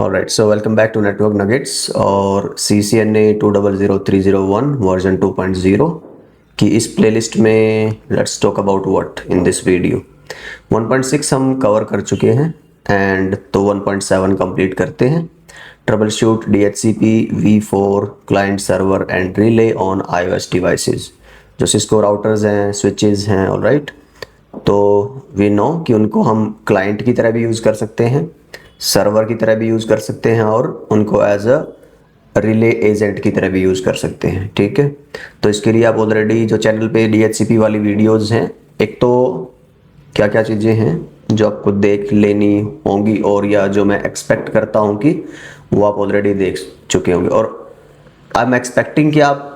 Alright, so welcome back to network nuggets और CCNA 200301 version 2.0 की इस प्लेलिस्ट में let's talk about what in this video. 1.6 हम cover कर चुके हैं एंड तो 1.7 कंप्लीट करते हैं। Trouble shoot DHCP V4 client server and relay on iOS devices. जो सिस्को राउटर्स हैं, स्विचेस हैं, ऑलराइट, तो वी नो कि उनको हम क्लाइंट की तरह भी यूज़ कर सकते हैं, सर्वर की तरह भी यूज़ कर सकते हैं और उनको एज अ रिले एजेंट की तरह भी यूज़ कर सकते हैं। ठीक है, तो इसके लिए आप ऑलरेडी जो चैनल पे DHCP वाली वीडियोस हैं, एक तो क्या क्या चीज़ें हैं जो आपको देख लेनी होंगी और या जो मैं एक्सपेक्ट करता हूँ कि वो आप ऑलरेडी देख चुके होंगे, और आई एम एक्सपेक्टिंग कि आप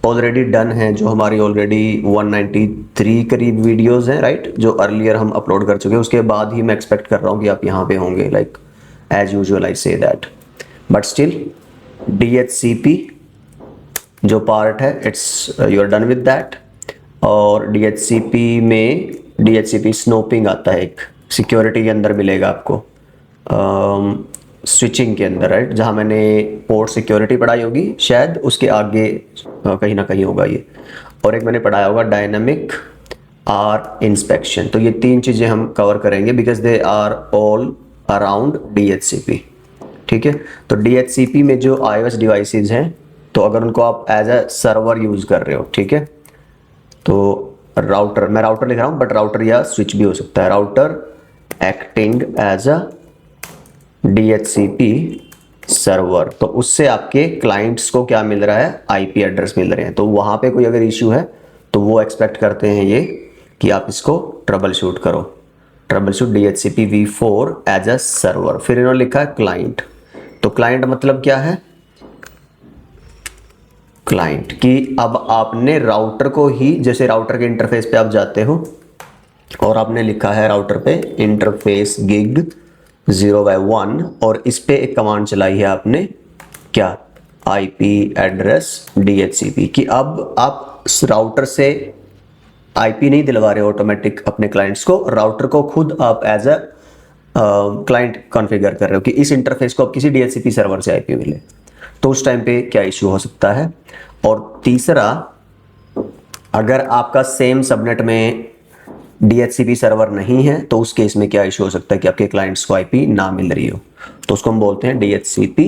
ऑलरेडी डन है। जो हमारी ऑलरेडी 193 करीब वीडियोस हैं, राइट, जो अर्लियर हम अपलोड कर चुके हैं, उसके बाद ही मैं एक्सपेक्ट कर रहा हूँ कि आप यहाँ पे होंगे। Like as usual I say that, but still DHCP जो पार्ट है, it's you are done with that. और DHCP में DHCP स्नोपिंग आता है, एक सिक्योरिटी के अंदर मिलेगा आपको, स्विचिंग के अंदर, राइट, जहाँ मैंने पोर्ट सिक्योरिटी पढ़ाई होगी शायद उसके आगे कहीं ना कहीं होगा ये, और एक मैंने पढ़ाया होगा डायनामिक आर इंस्पेक्शन। तो ये तीन चीज़ें हम कवर करेंगे because they are all around DHCP। ठीक है, तो DHCP में जो iOS डिवाइसेस हैं, तो अगर उनको आप एज अ सर्वर यूज़ कर रहे हो, ठीक है, तो राउटर, मैं राउटर लिख रहा हूँ बट राउटर या स्विच भी हो सकता है। Router acting as a DHCP server, तो उससे आपके क्लाइंट्स को क्या मिल रहा है, IP एड्रेस मिल रहे हैं। तो वहाँ पे कोई अगर इश्यू है तो वो एक्सपेक्ट करते हैं ये कि आप इसको ट्रबल शूट करो, trouble shoot DHCP V4 as a server. फिर इन्होंने लिखा है क्लाइंट, तो क्लाइंट मतलब क्या है, क्लाइंट कि अब आपने राउटर को ही, जैसे राउटर के इंटरफेस पे आप जाते हो और आपने लिखा है राउटर पे इंटरफेस गिग 0/1 और इस पे एक कमांड चलाई है आपने, क्या, IP एड्रेस DHCP, कि अब आप राउटर से IP नहीं दिलवा रहे ऑटोमेटिक अपने क्लाइंट्स को, राउटर को खुद आप एज अ क्लाइंट कॉन्फ़िगर कर रहे हो कि इस इंटरफेस को अब किसी DHCP सर्वर से IP मिले। तो उस टाइम पे क्या इशू हो सकता है। और तीसरा, अगर आपका सेम सबनेट में DHCP सर्वर नहीं है तो उस केस में क्या इशू हो सकता है कि आपके क्लाइंट्स को IP ना मिल रही हो, तो उसको हम बोलते हैं DHCP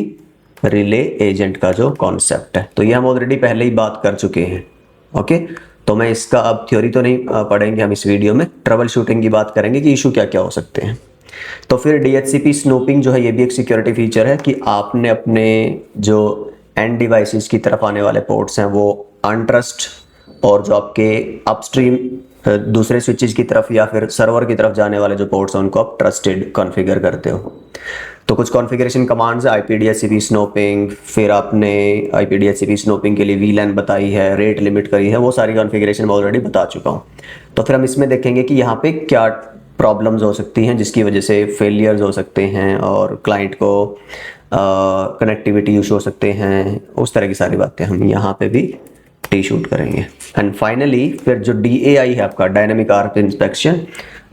रिले एजेंट का जो कॉन्सेप्ट है। तो ये हम ऑलरेडी पहले ही बात कर चुके हैं। ओके, तो मैं इसका अब थ्योरी तो नहीं पढ़ेंगे हम इस वीडियो में, ट्रबल शूटिंग की बात करेंगे कि इशू क्या क्या हो सकते हैं। तो फिर DHCP स्नूपिंग जो है, ये भी एक सिक्योरिटी फीचर है कि आपने अपने जो एंड डिवाइसेस की तरफ आने वाले पोर्ट्स हैं वो अनट्रस्ट, और जो आपके अपस्ट्रीम दूसरे स्विचेस की तरफ या फिर सर्वर की तरफ जाने वाले जो पोर्ट्स हैं उनको आप ट्रस्टेड कॉन्फ़िगर करते हो। तो कुछ कॉन्फ़िगरेशन कमांड्स है, IP DHCP स्नोपिंग, फिर आपने IP DHCP स्नोपिंग के लिए VLAN बताई है, रेट लिमिट करी है, वो सारी कॉन्फ़िगरेशन मैं ऑलरेडी बता चुका हूँ। तो फिर हम इसमें देखेंगे कि यहाँ पे क्या प्रॉब्लम्स हो सकती हैं जिसकी वजह से फेलियर्स हो सकते हैं और क्लाइंट को कनेक्टिविटी इशू हो सकते हैं, उस तरह की सारी बातें हम यहाँ पे भी टी शूट करेंगे। एंड फाइनली फिर जो DAI है आपका, डायनेमिक आर्क इंस्पेक्शन,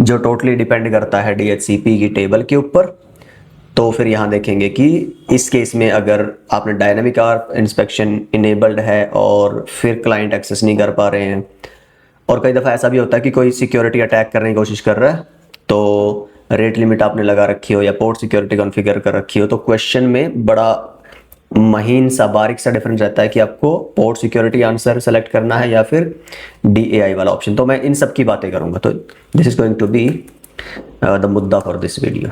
जो टोटली डिपेंड करता है DHCP की टेबल के ऊपर। तो फिर यहाँ देखेंगे कि इस केस में अगर आपने डायनेमिक आर्क इंस्पेक्शन इनेबल्ड है और फिर क्लाइंट एक्सेस नहीं कर पा रहे हैं, और कई दफ़ा ऐसा भी होता है कि कोई सिक्योरिटी अटैक करने की कोशिश कर रहा है, तो रेट लिमिट आपने लगा रखी हो या पोर्ट सिक्योरिटी कॉन्फ़िगर कर रखी हो, तो क्वेश्चन में बड़ा महीन सा बारीक सा डिफरेंस रहता है कि आपको पोर्ट सिक्योरिटी आंसर सेलेक्ट करना है या फिर DAI वाला ऑप्शन। तो मैं इन सब की बातें करूंगा, तो this is going to be the मुद्दा फॉर दिस वीडियो।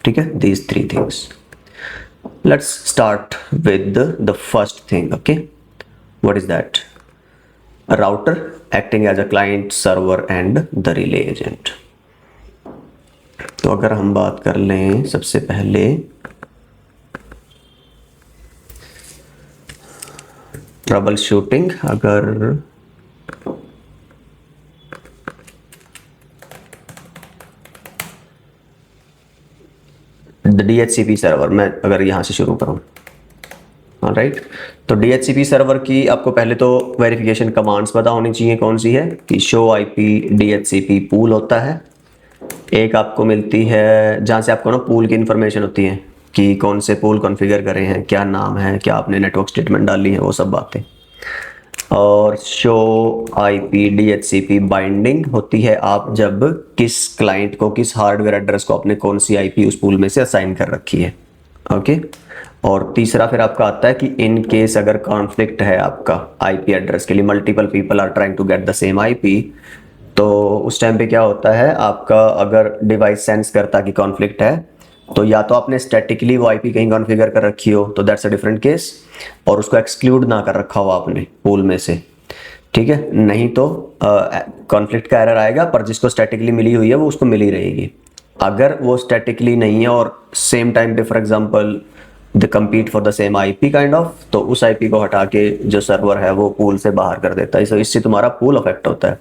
ठीक है, these 3 things. Let's start with the first thing. Okay, what is that, router acting as a client server and the relay agent. तो अगर हम बात कर लें सबसे पहले ट्रबल शूटिंग, अगर DHCP सर्वर, मैं अगर यहाँ से शुरू करूँ, राइट, तो DHCP सर्वर की आपको पहले तो वेरिफिकेशन कमांड्स पता होनी चाहिए। कौन सी है कि शो IP DHCP पूल होता है, एक आपको मिलती है जहाँ से आपको ना पूल की इंफॉर्मेशन होती है, कि कौन से पूल कॉन्फ़िगर करे हैं, क्या नाम है, क्या आपने नेटवर्क स्टेटमेंट डाली है, वो सब बातें। और शो आईपी डीएचसीपी बाइंडिंग होती है आप जब किस क्लाइंट को, किस हार्डवेयर एड्रेस को आपने कौन सी आईपी उस पूल में से असाइन कर रखी है। ओके। और तीसरा फिर आपका आता है कि इन केस अगर कॉन्फ्लिक्ट है आपका आईपी एड्रेस के लिए, multiple people are trying to get the same IP, तो उस टाइम पे क्या होता है आपका, अगर डिवाइस सेंस करता कि कॉन्फ्लिक्ट है, तो या तो आपने स्टैटिकली वो आईपी कहीं कॉन्फ़िगर कर रखी हो, तो दैट्स अ डिफरेंट केस, और उसको एक्सक्लूड ना कर रखा हो आपने पूल में से, ठीक है। नहीं तो कॉन्फ्लिक्ट का एरर आएगा, पर जिसको स्टैटिकली मिली हुई है वो उसको मिली रहेगी। अगर वो स्टैटिकली नहीं है और सेम टाइम पे for example the compete for the same IP kind of, तो उस आईपी को हटा के जो सर्वर है वो पूल से बाहर कर देता है, इससे तुम्हारा पूल अफेक्ट होता है।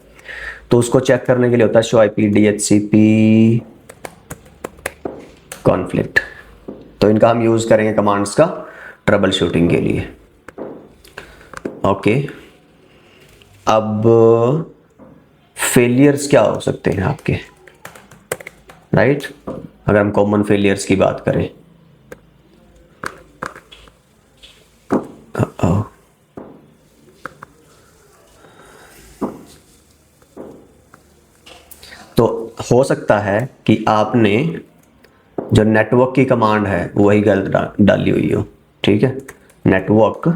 तो उसको चेक करने के लिए होता है शो आईपी डीएचसीपी कॉन्फ्लिक्ट। तो इनका हम यूज करेंगे कमांड्स का ट्रबल शूटिंग के लिए। ओके। अब फेलियर्स क्या हो सकते हैं आपके, राइट? अगर हम कॉमन फेलियर्स की बात करें, तो हो सकता है कि आपने जो नेटवर्क की कमांड है वही गलत डाली हुई हो, ठीक है। नेटवर्क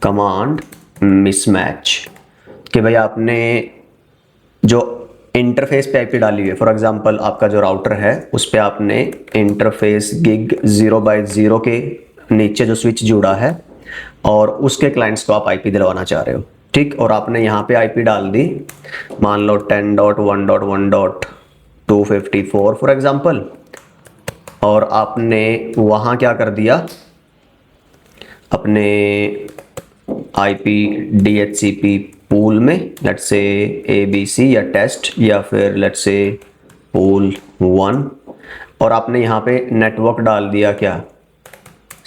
कमांड मिसमैच, कि भाई आपने जो इंटरफेस पे आईपी डाली हुई है, फॉर एग्जांपल आपका जो राउटर है उस पे आपने इंटरफेस गिग 0/0 के नीचे जो स्विच जुड़ा है और उसके क्लाइंट्स को आप आईपी दिलवाना चाह रहे हो, ठीक। और आपने यहाँ पे आईपी डाल दी, मान लो 10.1.1.254 फॉर एग्जांपल, और आपने वहाँ क्या कर दिया, अपने आईपी डीएचसीपी पूल में लेट्स से ABC या टेस्ट या फिर लेट्स से पूल 1, और आपने यहाँ पे नेटवर्क डाल दिया क्या,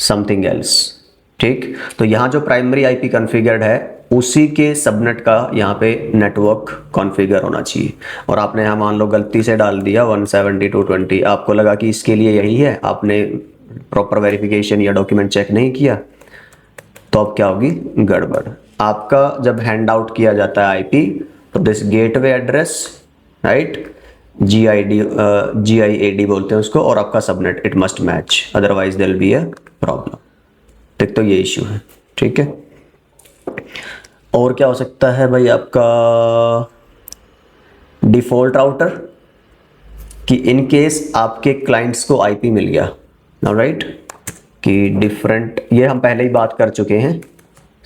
समथिंग एल्स, ठीक। तो यहाँ जो प्राइमरी आईपी कॉन्फ़िगर्ड है उसी के सबनेट का यहाँ पे नेटवर्क कॉन्फ़िगर होना चाहिए, और आपने यहाँ मान लो गलती से डाल दिया 172.20, आपको लगा कि इसके लिए यही है, आपने प्रॉपर वेरिफिकेशन या डॉक्यूमेंट चेक नहीं किया, तो अब क्या होगी गड़बड़। आपका जब हैंड आउट किया जाता है आईपी, तो this gateway address, right, GIAD बोलते हैं उसको, और आपका subnet it must match, otherwise there will be a problem. ठीक, तो ये इशू है, ठीक है। और क्या हो सकता है भाई, आपका डिफॉल्ट राउटर, कि इन केस आपके क्लाइंट्स को आईपी मिल गया, राइट, कि डिफरेंट, ये हम पहले ही बात कर चुके हैं,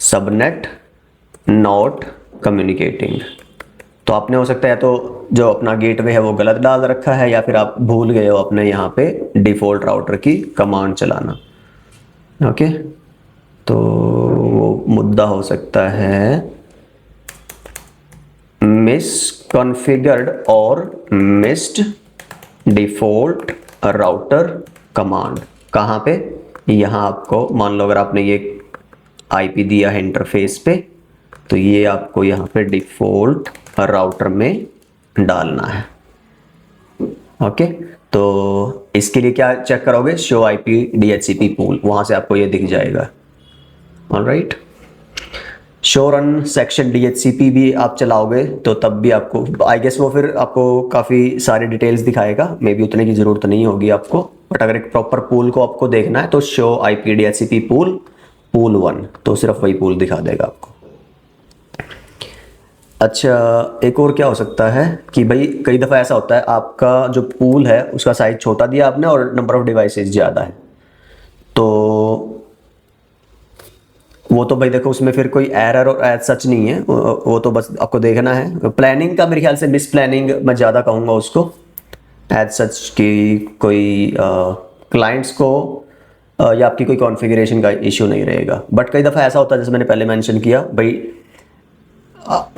सबनेट नॉट कम्युनिकेटिंग। तो आपने हो सकता है तो जो अपना गेटवे है वो गलत डाल रखा है, या फिर आप भूल गए हो अपने यहाँ पे डिफॉल्ट राउटर की कमांड चलाना। ओके, तो वो मुद्दा हो सकता है मिसकॉन्फिगर्ड और मिस्ड डिफॉल्ट राउटर कमांड। कहाँ पे, यहाँ आपको मान लो अगर आपने ये आईपी दिया है इंटरफेस पे, तो ये आपको यहाँ पे डिफॉल्ट राउटर में डालना है। ओके, तो इसके लिए क्या चेक करोगे, शो आईपी डीएचसीपी पूल, वहां से आपको ये दिख जाएगा। Alright, show run section DHCP भी आप चलाओगे तो तब भी आपको, आई गेस वो फिर आपको काफ़ी सारे डिटेल्स दिखाएगा, मे बी उतने की ज़रूरत नहीं होगी आपको, बट अगर एक प्रॉपर पूल को आपको देखना है तो शो आईपी डीएचसीपी पूल 1, तो सिर्फ वही पूल दिखा देगा आपको। अच्छा, एक और क्या हो सकता है कि भाई कई दफ़ा ऐसा होता है आपका जो पूल है उसका साइज छोटा दिया आपने और नंबर ऑफ डिवाइसेस ज़्यादा है, तो वो तो भाई देखो उसमें फिर कोई एरर और एज सच नहीं है, वो तो बस आपको देखना है। प्लानिंग का मेरे ख्याल से मिस प्लानिंग मैं ज़्यादा कहूँगा उसको, एज सच की कोई क्लाइंट्स को या आपकी कोई कॉन्फ़िगरेशन का इशू नहीं रहेगा। बट कई दफ़ा ऐसा होता है, जैसे मैंने पहले मेंशन किया भाई,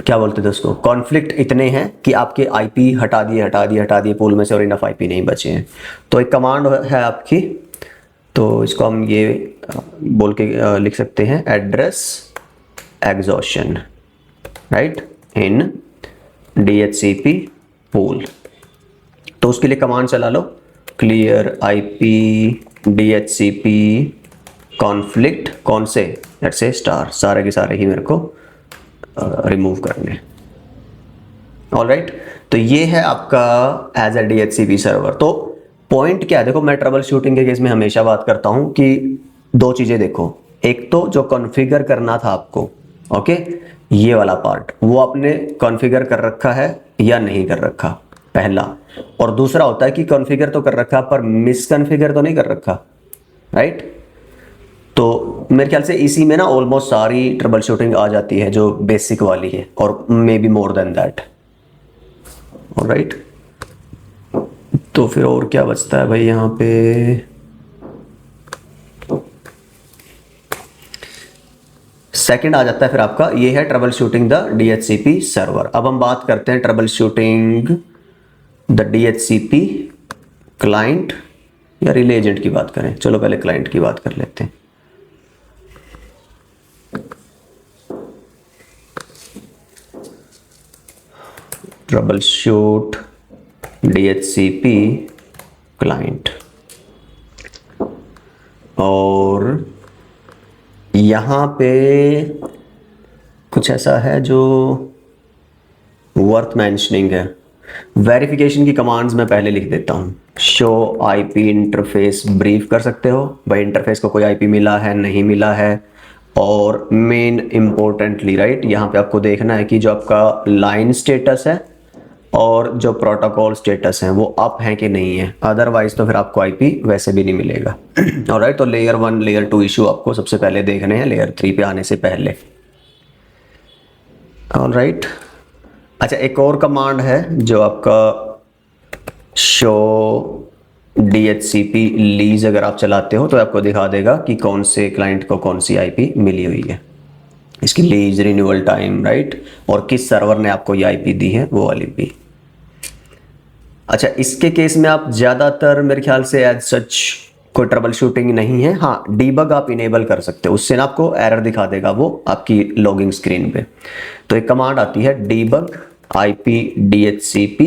क्या बोलते थे उसको, कॉन्फ्लिक्ट इतने हैं कि आपके आईपी हटा दिए पूल में से और इनफ आईपी नहीं बचे हैं। तो एक कमांड है आपकी, तो इसको हम ये बोल के लिख सकते हैं, एड्रेस एग्जॉशन, राइट, इन डीएचसीपी पूल। तो उसके लिए कमांड चला लो क्लियर आईपी डीएचसीपी कॉन्फ्लिक्ट, कौन से, लेट्स से स्टार, सारे के सारे ही मेरे को रिमूव करने। ऑलराइट, तो ये है आपका एज अ डीएचसीपी सर्वर। तो पॉइंट क्या है, देखो मैं ट्रबल शूटिंग के केस में हमेशा बात करता हूं कि दो चीजें देखो, एक तो जो कॉन्फ़िगर करना था आपको, ओके, ये वाला पार्ट वो आपने कॉन्फ़िगर कर रखा है या नहीं कर रखा, पहला। और दूसरा होता है कि कॉन्फ़िगर तो कर रखा पर मिसकॉन्फ़िगर तो नहीं कर रखा, राइट। तो मेरे ख्याल से इसी में ना ऑलमोस्ट सारी ट्रबल शूटिंग आ जाती है जो बेसिक वाली है, और may be more than that. Alright, तो फिर और क्या बचता है भाई यहाँ पे, सेकंड आ जाता है फिर आपका, ये है trouble shooting the DHCP server. अब हम बात करते हैं trouble shooting the DHCP client या रिले एजेंट की बात करें। चलो पहले क्लाइंट की बात कर लेते हैं। ट्रबल शूट डीएचसीपी क्लाइंट, और यहाँ पे कुछ ऐसा है जो वर्थ मेंशनिंग है। वेरिफिकेशन की कमांड्स मैं पहले लिख देता हूँ। शो आईपी इंटरफेस ब्रीफ कर सकते हो भाई, इंटरफेस को कोई आईपी मिला है नहीं मिला है। और मेन इंपॉर्टेंटली राइट, यहाँ पे आपको देखना है कि जो आपका लाइन स्टेटस है और जो प्रोटोकॉल स्टेटस है वो अप है कि नहीं है, अदरवाइज तो फिर आपको आईपी वैसे भी नहीं मिलेगा। ऑलराइट, तो लेयर 1 लेयर 2 इशू आपको सबसे पहले देखने हैं लेयर 3 पे आने से पहले। ऑलराइट, अच्छा एक और कमांड है जो आपका शो डीएचसीपी लीज, अगर आप चलाते हो तो आपको दिखा देगा कि कौन से क्लाइंट को कौन सी आईपी मिली हुई है, इसकी लीज, रिन्यूअल टाइम, राइट, और किस सर्वर ने आपको ये आईपी दी है वो वाली भी। अच्छा, इसके केस में आप ज़्यादातर मेरे ख्याल से एज सच कोई ट्रबल शूटिंग नहीं है। हाँ, डीबग आप इनेबल कर सकते हो, उससे ना आपको एरर दिखा देगा वो आपकी लॉगिंग स्क्रीन पे। तो एक कमांड आती है debug IP DHCP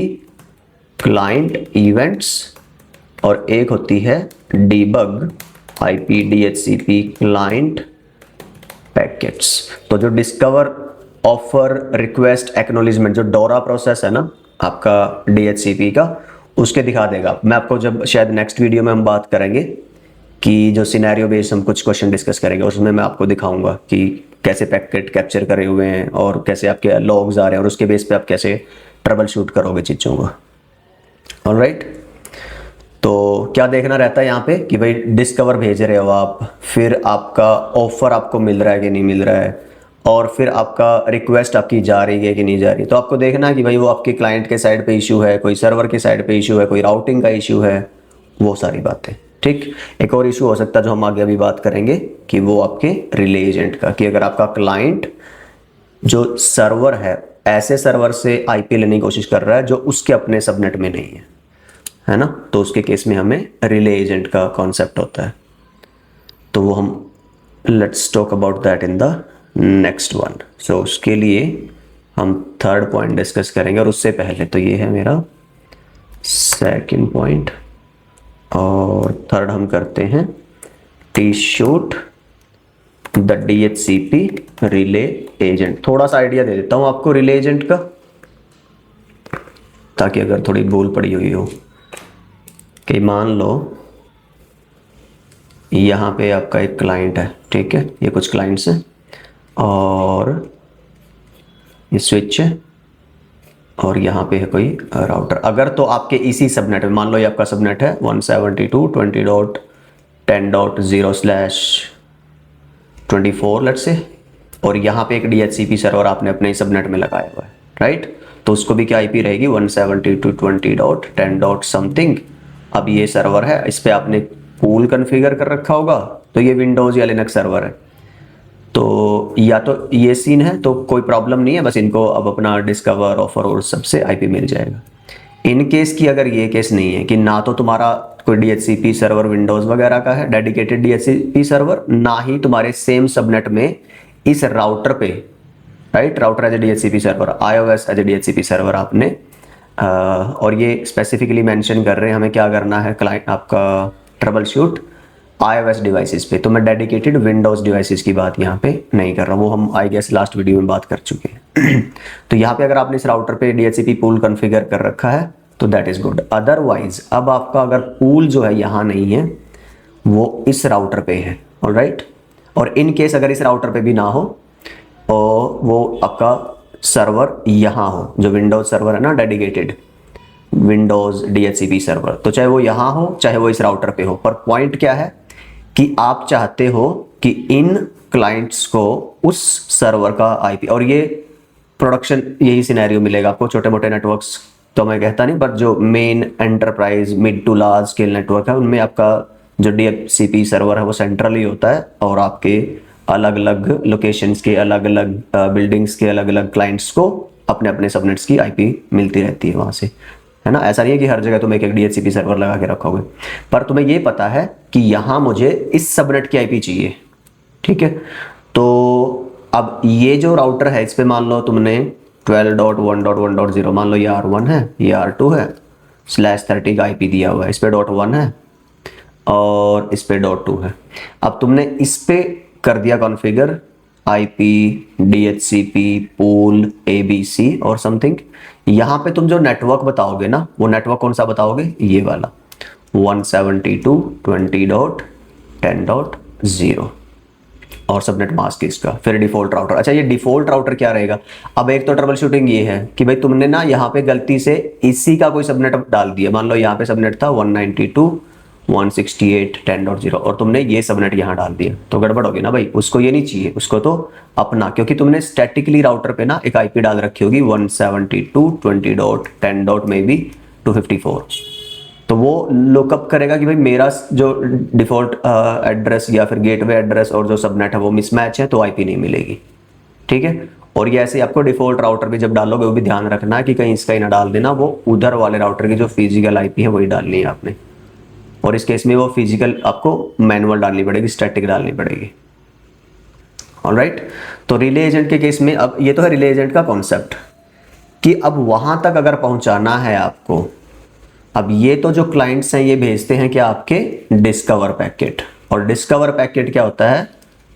client events, और एक होती है debug IP DHCP client packets. तो जो डिस्कवर ऑफर रिक्वेस्ट एक्नॉलेजमेंट, जो डोरा प्रोसेस है ना आपका डीएचसीपी का, उसके दिखा देगा। मैं आपको जब शायद नेक्स्ट वीडियो में हम बात करेंगे कि जो सिनेरियो बेस्ड हम कुछ क्वेश्चन डिस्कस करेंगे, उसमें मैं आपको दिखाऊंगा कि कैसे पैकेट कैप्चर करे हुए हैं और कैसे आपके लॉग्स आ रहे हैं, और उसके बेस पे आप कैसे ट्रबल शूट करोगे चीज़ों को। ऑलराइट, तो क्या देखना रहता है यहाँ पे कि भाई डिस्कवर भेज रहे हो आप, फिर आपका ऑफर आपको मिल रहा है कि नहीं मिल रहा है, और फिर आपका रिक्वेस्ट आपकी जा रही है कि नहीं जा रही। तो आपको देखना है कि भाई वो आपके क्लाइंट के साइड पे इशू है, कोई सर्वर के साइड पे इशू है, कोई राउटिंग का इशू है, वो सारी बातें। ठीक, एक और इशू हो सकता है जो हम आगे अभी बात करेंगे कि वो आपके रिले एजेंट का, कि अगर आपका क्लाइंट जो सर्वर है ऐसे सर्वर से आईपी लेने की कोशिश कर रहा है जो उसके अपने सबनेट में नहीं है ना, तो उसके केस में हमें रिले एजेंट का कॉन्सेप्ट होता है। तो वो हम let's talk about that in the next one. So उसके लिए हम थर्ड पॉइंट डिस्कस करेंगे, और उससे पहले तो ये है मेरा सेकंड पॉइंट, और थर्ड हम करते हैं T shoot the DHCP relay agent. थोड़ा सा आइडिया दे देता हूं आपको रिले एजेंट का, ताकि अगर थोड़ी भूल पड़ी हुई हो कि मान लो यहाँ पे आपका एक क्लाइंट है, ठीक है, ये कुछ क्लाइंट्स हैं और ये स्विच है, और यहाँ पे है कोई राउटर। अगर तो आपके इसी सबनेट में, मान लो ये आपका सबनेट है 172.20.10/24 लेट्स से, और यहाँ पे एक डीएचसीपी सर्वर आपने अपने सबनेट में लगाया हुआ है, राइट। तो उसको भी क्या आईपी रहेगी 172.20.10. अब ये सर्वर है, इस पे आपने पूल कॉन्फ़िगर कर रखा होगा, तो ये विंडोज़ या लिनक्स सर्वर है। तो या तो ये सीन है तो कोई प्रॉब्लम नहीं है, बस इनको अब अपना डिस्कवर ऑफर और सबसे आईपी मिल जाएगा। इन केस की अगर ये केस नहीं है कि ना तो तुम्हारा कोई डीएचसीपी सर्वर विंडोज़ वगैरह का है डेडिकेटेड डीएचसीपी सर्वर, ना ही तुम्हारे सेम सबनेट में इस राउटर पे, right, router as a DHCP server, iOS as a DHCP server आपने और ये स्पेसिफिकली मेंशन कर रहे हैं हमें क्या करना है क्लाइंट आपका ट्रबल शूट iOS डिवाइसेस पे। तो मैं डेडिकेटेड विंडोज़ डिवाइसेस की बात यहाँ पे नहीं कर रहा हूँ, वो हम आई गेस लास्ट वीडियो में बात कर चुके हैं। तो यहाँ पे अगर आपने इस राउटर पे DHCP पूल कॉन्फ़िगर कर रखा है तो दैट इज़ गुड। अदरवाइज अब आपका अगर पूल जो है यहाँ नहीं है, वो इस राउटर पे है, ऑलराइट। और इन केस अगर इस राउटर पे भी ना हो और वो आपका सर्वर यहाँ हो, जो विंडोज सर्वर है ना डेडिकेटेड विंडोज DHCP सर्वर, तो चाहे वो यहाँ हो चाहे वो इस राउटर पे हो, पर पॉइंट क्या है कि आप चाहते हो कि इन क्लाइंट्स को उस सर्वर का आईपी, और ये प्रोडक्शन यही सिनेरियो मिलेगा आपको। छोटे मोटे नेटवर्क्स तो मैं कहता नहीं, बट जो main enterprise mid to large scale network है उनमें आपका जो DHCP सर्वर है वो सेंट्रल ही होता है, और आपके अलग अलग लोकेशंस के अलग अलग बिल्डिंग्स के अलग अलग क्लाइंट्स को अपने अपने सबनेट्स की आईपी मिलती रहती है वहाँ से, है ना। ऐसा नहीं है कि हर जगह तुम एक DHCP सर्वर लगा के रखोगे, पर तुम्हें ये पता है कि यहाँ मुझे इस सबनेट की आईपी चाहिए, ठीक है। तो अब ये जो राउटर है इस पे मान लो तुमने 12.1.1.0 मान लो ये R1 है, ये R2 है, /30 का आईपी दिया हुआ है, इस पे .1 है और इस पे .2 है। अब तुमने इस पे कर दिया configure IP DHCP pool ABC और समथिंग। यहाँ पे तुम जो नेटवर्क बताओगे ना, वो नेटवर्क कौन सा बताओगे, ये वाला 172.20.10.0 और सबनेट मास्क इसका, फिर डिफॉल्ट राउटर। अच्छा ये डिफॉल्ट राउटर क्या रहेगा, अब एक तो ट्रबल शूटिंग ये है कि भाई तुमने ना यहाँ पे गलती से इसी का कोई सबनेट डाल दिया, मान लो यहाँ पे सबनेट था 192.168.10.0 और तुमने ये सबनेट यहाँ डाल दिया, तो गड़बड़ होगी ना भाई, उसको ये नहीं चाहिए, उसको तो अपना, क्योंकि तुमने स्टैटिकली राउटर पे ना एक आईपी डाल रखी होगी 172.20.10.254, तो वो लुकअप करेगा कि भाई मेरा जो डिफॉल्ट एड्रेस या फिर गेटवे एड्रेस और जो सबनेट है वो मिसमैच है, तो आईपी नहीं मिलेगी, ठीक है। और ये ऐसे ही आपको डिफॉल्ट राउटर भी जब डालोगे वो भी ध्यान रखना है कि कहीं इसका ही ना डाल देना, वो उधर वाले राउटर की जो फिजिकल आईपी है वही डालनी है आपने, और इस केस में वो फिजिकल आपको मैनुअल डालनी पड़ेगी, स्टैटिक डालनी पड़ेगी, ऑलराइट। तो रिले एजेंट के केस में अब ये तो है रिले एजेंट का कॉन्सेप्ट कि अब वहां तक अगर पहुंचाना है आपको, अब ये तो जो क्लाइंट्स हैं ये भेजते हैं क्या, आपके डिस्कवर पैकेट, और डिस्कवर पैकेट क्या होता है,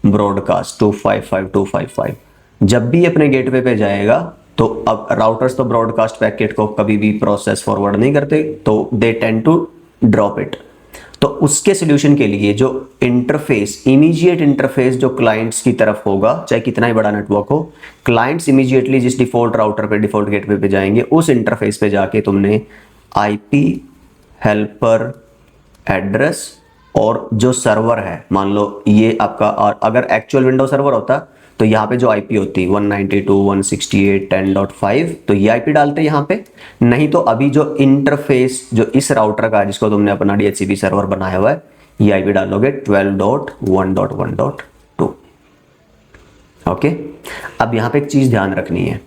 ब्रॉडकास्ट 255255। जब भी अपने गेटवे पे जाएगा तो अब राउटर्स तो ब्रॉडकास्ट पैकेट को कभी भी प्रोसेस फॉरवर्ड नहीं करते, तो they tend to drop it. तो उसके सोल्यूशन के लिए जो इंटरफेस, इमीडिएट इंटरफेस जो क्लाइंट्स की तरफ होगा, चाहे कितना ही बड़ा नेटवर्क हो, क्लाइंट्स इमीडिएटली जिस डिफॉल्ट राउटर पे डिफॉल्ट गेटवे पे जाएंगे, उस इंटरफेस पे जाके तुमने आईपी हेल्पर एड्रेस और जो सर्वर है, मान लो ये आपका, और अगर एक्चुअल विंडो सर्वर होता तो यहाँ पे जो आईपी होती 192.168.10.5, तो ये आईपी डालते यहाँ पे, नहीं तो अभी जो इंटरफेस जो इस राउटर का जिसको तुमने अपना DHCP सर्वर बनाया हुआ है, ये आईपी डालोगे 12.1.1.2। ओके। अब यहाँ पे एक चीज ध्यान रखनी है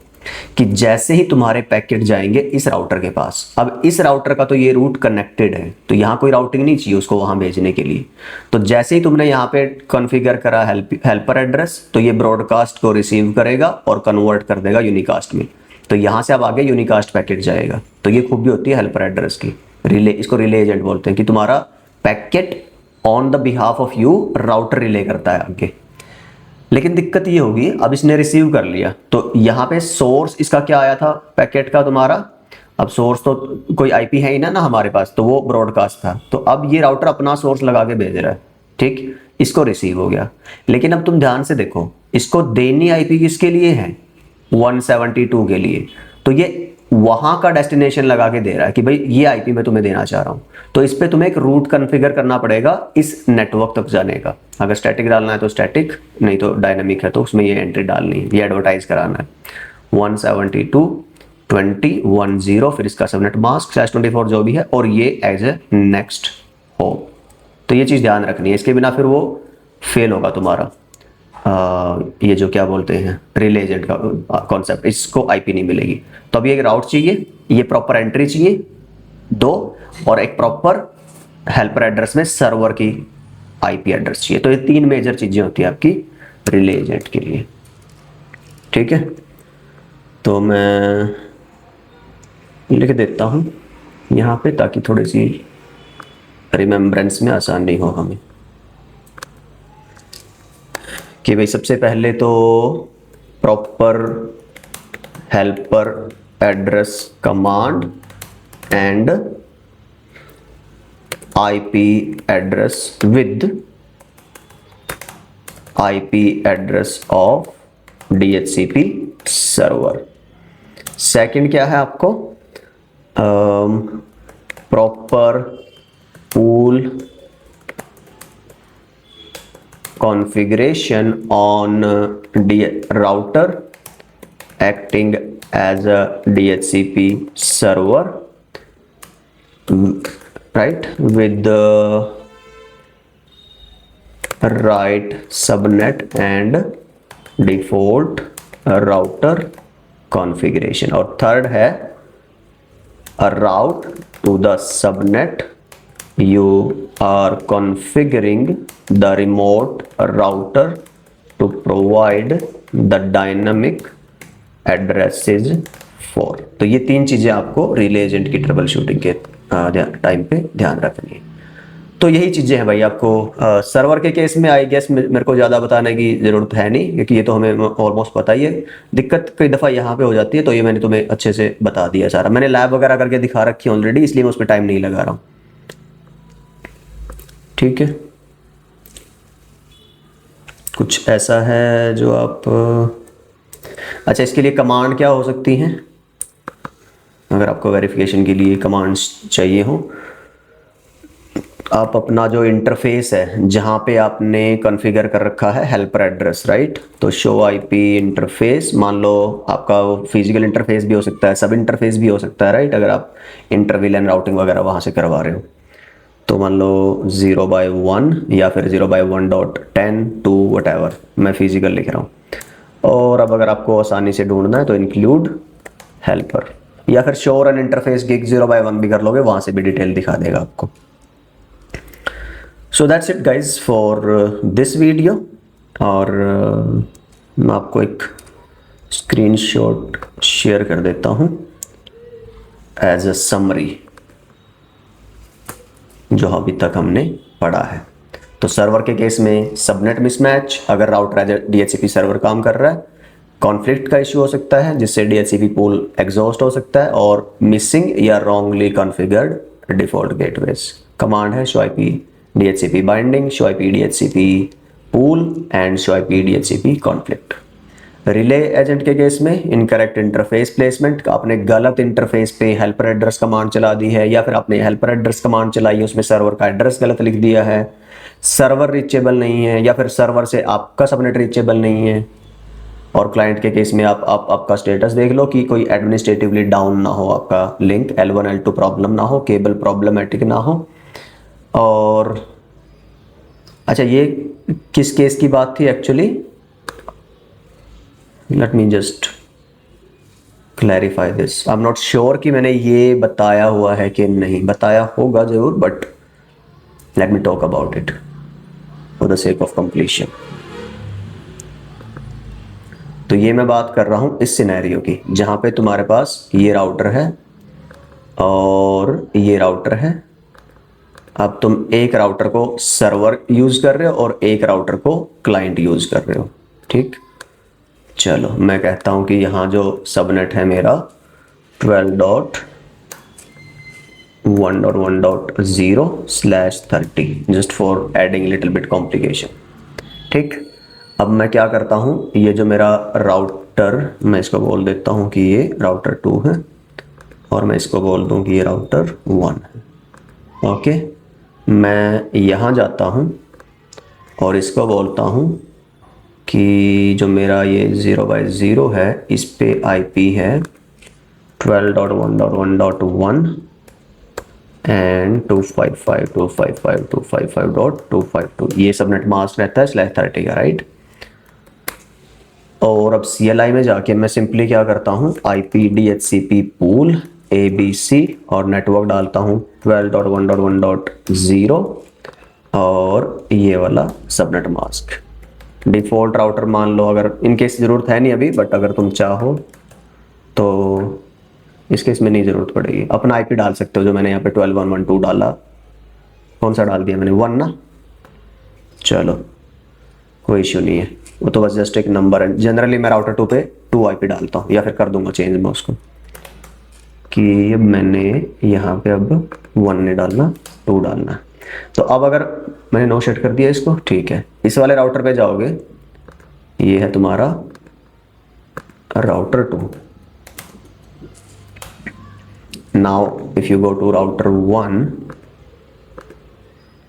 कि जैसे ही तुम्हारे पैकेट जाएंगे इस राउटर के पास, अब इस राउटर का तो ये रूट कनेक्टेड है, तो यहाँ कोई राउटिंग नहीं चाहिए उसको वहां भेजने के लिए, तो जैसे ही तुमने यहाँ पे कॉन्फ़िगर करा हेल्पर एड्रेस, तो ये ब्रॉडकास्ट को रिसीव करेगा और कन्वर्ट कर देगा यूनिकास्ट में, तो यहाँ से अब आगे यूनिकास्ट पैकेट जाएगा। तो ये खूबी होती है हेल्पर एड्रेस की, रिले, इसको रिले एजेंट बोलते हैं कि तुम्हारा packet on the behalf of you router relay करता है आगे। लेकिन दिक्कत ये होगी, अब इसने रिसीव कर लिया, तो यहाँ पे सोर्स इसका क्या आया था पैकेट का तुम्हारा, अब सोर्स तो कोई आईपी है ही ना हमारे पास, तो वो ब्रॉडकास्ट था, तो अब ये राउटर अपना सोर्स लगा के भेज रहा है, ठीक, इसको रिसीव हो गया। लेकिन अब तुम ध्यान से देखो, इसको देनी आईपी किसके लिए है, 172 के लिए, तो ये वहां का डेस्टिनेशन लगा के दे रहा है कि भाई ये आईपी मैं तुम्हें देना चाह रहा हूं, तो इस पे तुम्हें एक रूट कॉन्फ़िगर करना पड़ेगा इस नेटवर्क तक जाने का। अगर स्टैटिक डालना है तो स्टैटिक, नहीं तो डायनामिक है तो उसमें ये एंट्री डालनी है, ये एडवर्टाइज कराना है 172.20.10, फिर इसका सबनेट मास्क /24 जो भी है, और ये एज ए नेक्स्ट हो। तो ये चीज ध्यान रखनी है, इसके बिना फिर वो फेल होगा तुम्हारा ये जो क्या बोलते हैं रिले एजेंट का कॉन्सेप्ट, इसको आईपी नहीं मिलेगी। तो अभी एक राउट चाहिए, ये प्रॉपर एंट्री चाहिए 2, और एक प्रॉपर हेल्पर एड्रेस में सर्वर की आईपी एड्रेस चाहिए। तो ये 3 मेजर चीजें होती है आपकी रिले एजेंट के लिए, ठीक है। तो मैं लिख देता हूँ यहाँ पे ताकि थोड़ी सी रिमेम्बरेंस में आसानी हो हमें, कि भाई सबसे पहले तो proper helper address command and IP address with IP address of DHCP server. Second क्या है आपको, proper pool configuration on router acting as a DHCP server, right, with the right subnet and default router configuration। और third है a route to the subnet you are configuring the remote router to provide the dynamic addresses for। तो ये तीन चीजें आपको relay agent की trouble shooting के time पे ध्यान रखनी है। तो यही चीजें हैं भाई आपको सर्वर के केस में आई गेस मेरे को ज़्यादा बताने की ज़रूरत है नहीं, क्योंकि ये तो हमें ऑलमोस्ट पता ही है। दिक्कत कई दफ़ा यहाँ पे हो जाती है, तो ये मैंने तुम्हें अच्छे से बता दिया सारा, मैंने लैब वगैरह करके दिखा रखी है ऑलरेडी, इसलिए मैं उस पर टाइम नहीं लगा रहा हूँ। ठीक है, कुछ ऐसा है जो आप अच्छा, इसके लिए कमांड क्या हो सकती हैं, अगर आपको वेरिफिकेशन के लिए कमांड्स चाहिए हो, आप अपना जो इंटरफेस है जहाँ पे आपने कॉन्फ़िगर कर रखा है हेल्पर एड्रेस, राइट, तो शो आईपी इंटरफेस, मान लो आपका फिजिकल इंटरफेस भी हो सकता है, सब इंटरफेस भी हो सकता है, राइट, अगर आप इंटरवीलन राउटिंग वगैरह वहाँ से करवा रहे हो, तो मान लो 0/1 या फिर 0/1.10 to whatever, मैं फिजिकल लिख रहा हूँ। और अब अगर आपको आसानी से ढूंढना है तो इंक्लूड हेल्पर या फिर शो रन इंटरफेस गिग 0/1 भी कर लोगे, वहाँ से भी डिटेल दिखा देगा आपको। So that's it guys for this video. और मैं आपको एक स्क्रीनशॉट शेयर कर देता हूँ एज अ समरी जो अभी तक हमने पढ़ा है। तो सर्वर के केस में सबनेट मिसमैच, अगर राउटर DHCP सर्वर काम कर रहा है, कॉन्फ्लिक्ट का इशू हो सकता है जिससे DHCP पूल एग्जॉस्ट हो सकता है, और मिसिंग या wrongly configured default gateways. Command है show IP DHCP binding, show IP DHCP pool and show IP DHCP conflict. Relay agent के केस में इनकरेक्ट इंटरफेस प्लेसमेंट, आपने गलत इंटरफेस पे हेल्पर एड्रेस कमांड चला दी है, या फिर आपने हेल्पर एड्रेस कमांड चलाई है उसमें सर्वर का एड्रेस गलत लिख दिया है, सर्वर रीचेबल नहीं है, या फिर सर्वर से आपका सबनेट रीचेबल नहीं है। और क्लाइंट के केस में आपका स्टेटस देख लो कि कोई एडमिनिस्ट्रेटिवली डाउन ना हो, आपका लिंक L1 L2 प्रॉब्लम ना हो, केबल प्रॉब्लमेटिक ना हो। और अच्छा, ये किस केस की बात थी actually, let me just clarify this. I am not sure कि मैंने ये बताया हुआ है कि नहीं, बताया होगा जरूर, but let me talk about it for the sake of completion. तो ये मैं बात कर रहा हूँ इस सिनेरियो की जहाँ पे तुम्हारे पास ये राउटर है और ये राउटर है। अब तुम एक राउटर को सर्वर यूज कर रहे हो और एक राउटर को क्लाइंट यूज कर रहे हो, ठीक। चलो मैं कहता हूं कि यहाँ जो सबनेट है मेरा 12.1.1.0/30, just for adding little bit complication, ठीक। अब मैं क्या करता हूँ, ये जो मेरा राउटर, मैं इसको बोल देता हूँ कि ये राउटर 2 है, और मैं इसको बोल दूँ कि ये राउटर 1 है। ओके, मैं यहाँ जाता हूँ और इसको बोलता हूँ कि जो मेरा ये 0/0 है, इस पे IP है 12.1.1.1 एंड 255.255.255.252। ये सबनेट मास्क रहता है /30 का, राइट। और अब CLI में जाके मैं सिंपली क्या करता हूँ, IP DHCP पूल ABC और नेटवर्क डालता हूँ 12.1.1.0 और ये वाला सबनेट मास्क। डिफ़ॉल्ट राउटर मान लो, अगर इनकेस ज़रूरत है नहीं अभी, बट अगर तुम चाहो तो इसके इसमें नहीं ज़रूरत पड़ेगी। अपना आईपी डाल सकते हो, जो मैंने यहाँ पे 12.1.1.2 डाला। कौन सा डाल दिया मैंने, 1 ना, चलो कोई इश्यू नहीं है, वो तो बस जस्ट एक नंबर है। जनरली मैं राउटर 2 पे 2 आईपी डालता हूँ, या फिर कर दूंगा चेंज मैं उसको कि अब मैंने यहाँ पे अब 1 नहीं डालना, 2 डालना है। तो अब अगर मैंने नो सेट कर दिया इसको, ठीक है, इस वाले राउटर पे जाओगे, ये है तुम्हारा router 2। Now if you go to router 1,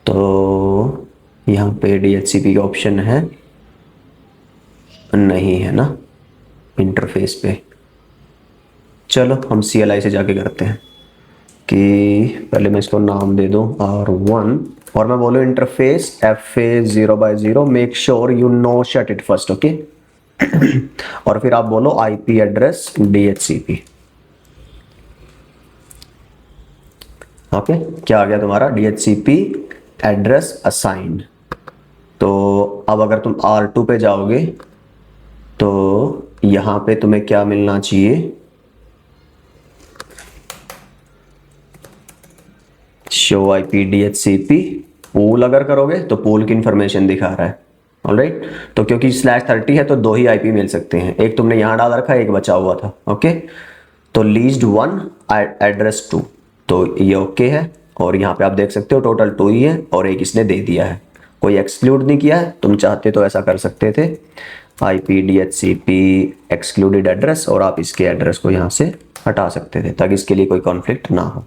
तो यहाँ पे DHCP का ऑप्शन है नहीं, है ना इंटरफेस पे। चलो हम CLI से जाके करते हैं कि पहले मैं इसको नाम दे दूं R1 और मैं बोलूँ interface FA 0/0, make sure you know shut it first, okay. और फिर आप बोलो IP एड्रेस DHCP, ओके। क्या आ गया तुम्हारा, DHCP एड्रेस असाइन। तो अब अगर तुम R2 पे जाओगे तो यहाँ पे तुम्हें क्या मिलना चाहिए, शो IP DHCP पूल। अगर करोगे तो पूल की इंफॉर्मेशन दिखा रहा है, ऑलराइट। तो क्योंकि /30 है तो 2 ही IP मिल सकते हैं, एक तुमने यहाँ डाल रखा है, एक बचा हुआ था, ओके। तो लीज्ड 1 एड्रेस 2, तो ये ओके है। और यहाँ पे आप देख सकते हो टोटल 2 ही है और एक इसने दे दिया है, कोई एक्सक्लूड नहीं किया है। तुम चाहते तो ऐसा कर सकते थे, IP DHCP एक्सक्लूडेड एड्रेस, और आप इसके एड्रेस को यहाँ से हटा सकते थे ताकि इसके लिए कोई कॉन्फ्लिक्ट ना हो।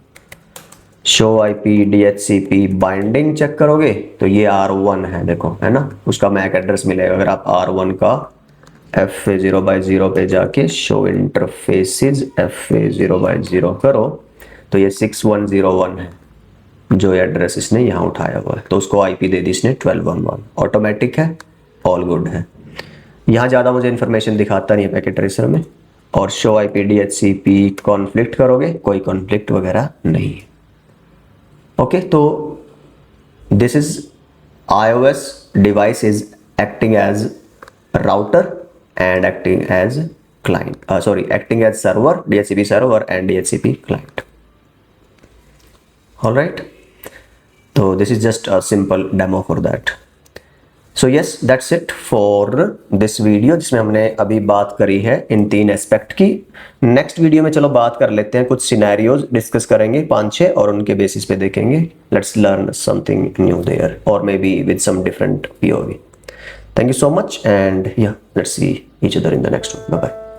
Show IP DHCP binding check करोगे तो ये R1 है, देखो है ना, उसका मैक एड्रेस मिलेगा। अगर आप R1 का FA 0/0 पे जाके शो इंटरफेसेस FA 0/0 करो तो ये 6101 है जो एड्रेस इसने यहाँ उठाया हुआ है। तो उसको IP दे दी इसने 12.1.1, ऑटोमेटिक है, ऑल गुड है। यहाँ ज़्यादा मुझे इन्फॉर्मेशन दिखाता नहीं है पैकेट ट्रेसर में। और शो IP DHCP कॉन्फ्लिक्ट करोगे, कोई कॉन्फ्लिक्ट वगैरह नहीं है, ओके। तो this is iOS device is acting as router and acting as client, acting as server, DHCP server and DHCP client, all right. So this is just a simple demo for that. So yes, that's it for this video, जिसमें हमने अभी बात करी है इन 3 aspect की। Next video में चलो बात कर लेते हैं, कुछ सिनेरियोज डिस्कस करेंगे 5-6 और उनके बेसिस पे देखेंगे। Let's learn something new there और maybe with some different POV। Thank you so much and yeah let's see each other in the next one. Bye bye.